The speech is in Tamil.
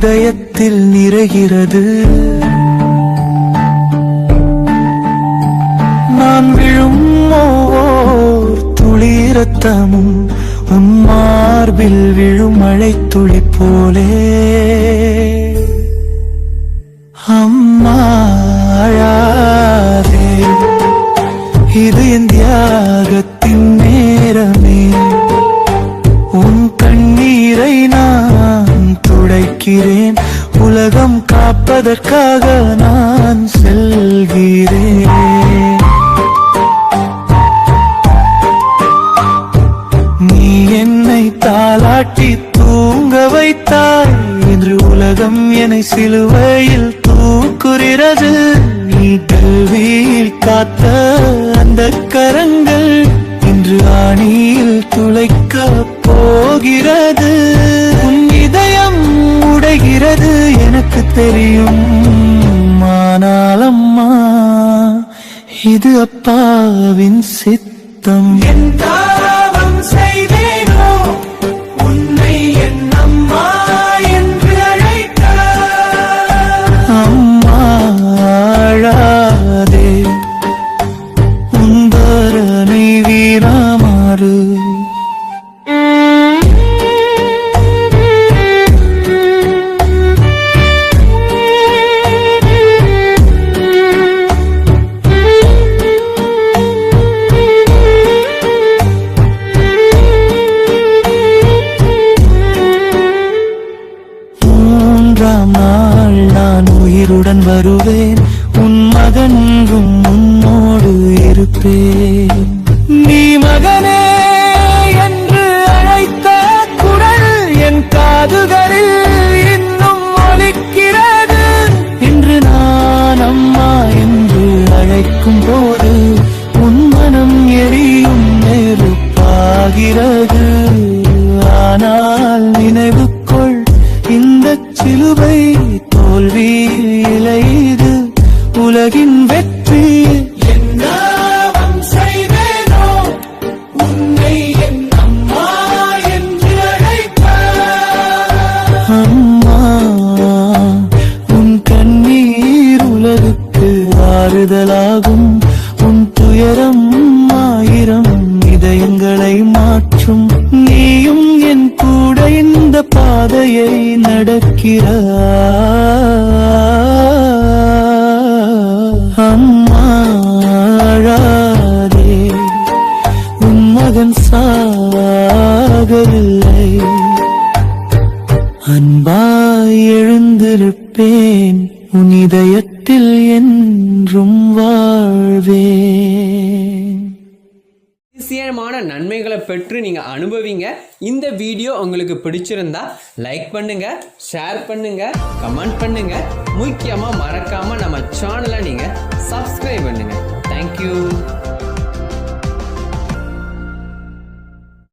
இதயத்தில் நிறைகிறது. நான் விழும் ஓர் துளி இரத்தமும் உன் மார்பில் விழும் மழை துளி போலே. அம்மா அழாதே, இது என் தியாகத்தின் நேரமே. உன் கண்ணீரை நான் துடைக்கிறேன். உலகம் காப்பதற்காக நான் செல்கிறேன். நீ என்னை தாலாட்டி தூங்க வைத்தாய். இன்று உலகம் என்னை சிலுவையில் தூக்குகிறது. நீ கல்வியில் காத்த அந்த கரங்கள் இன்று ஆணியில் துளைக்க போகிறது. உன் இதயம் உடைகிறது எனக்கு தெரியும். ஆனால் அம்மா, இது அப்பாவின் சித்தம். என் பாவம் செய்தேனோ உன்னை என் அம்மா என்று அழைக்க. அம்மா அழாதே, உந்தரனை வீராமாறு. மூன்றாம் நாள் நான் உயிருடன் வருவேன். உன் மகன்றும் உன்னோடு இருப்பேன். நீ மகனே என்று அழைத்த குரல் என் காதுகளில் இன்னும் ஒலிக்கிறது. இன்று நான் அம்மா என்று அழைக்கும் போது உன் மனம் எரியும் நெருப்பாகிறது. ஆனால் நினைவுக்குள் இந்த சிலுவை தோல்வி இலைது உலகின் வெற்றி. என்னாவம் செய்தேனோ உன்னை என் அம்மா என்று அழைக்க. அம்மா, உன் கண்ணீர் உலகுக்கு ஆறுதலாகும். உன் துயரம் ஆயிரம் இதயங்களை மாற்றும். நீயும் என் கூட இந்த பாதையை நடக்கிறாய். அம்மா அழாதே, உன் மகன் சாகவில்லை. அன்பாய் எழுந்திருப்பேன், உன் இதயத்தில் என்றும் வாழ்வேன். அதிசயமான நன்மைகளை பெற்று நீங்கள் அனுபவிங்க. இந்த வீடியோ உங்களுக்கு பிடிச்சிருந்தா லைக் பண்ணுங்க, ஷேர் பண்ணுங்க, கமெண்ட் பண்ணுங்க. முக்கியமாக மறக்காமல் நம்ம சேனலை நீங்கள் சப்ஸ்கிரைப் பண்ணுங்க. தேங்க்யூ.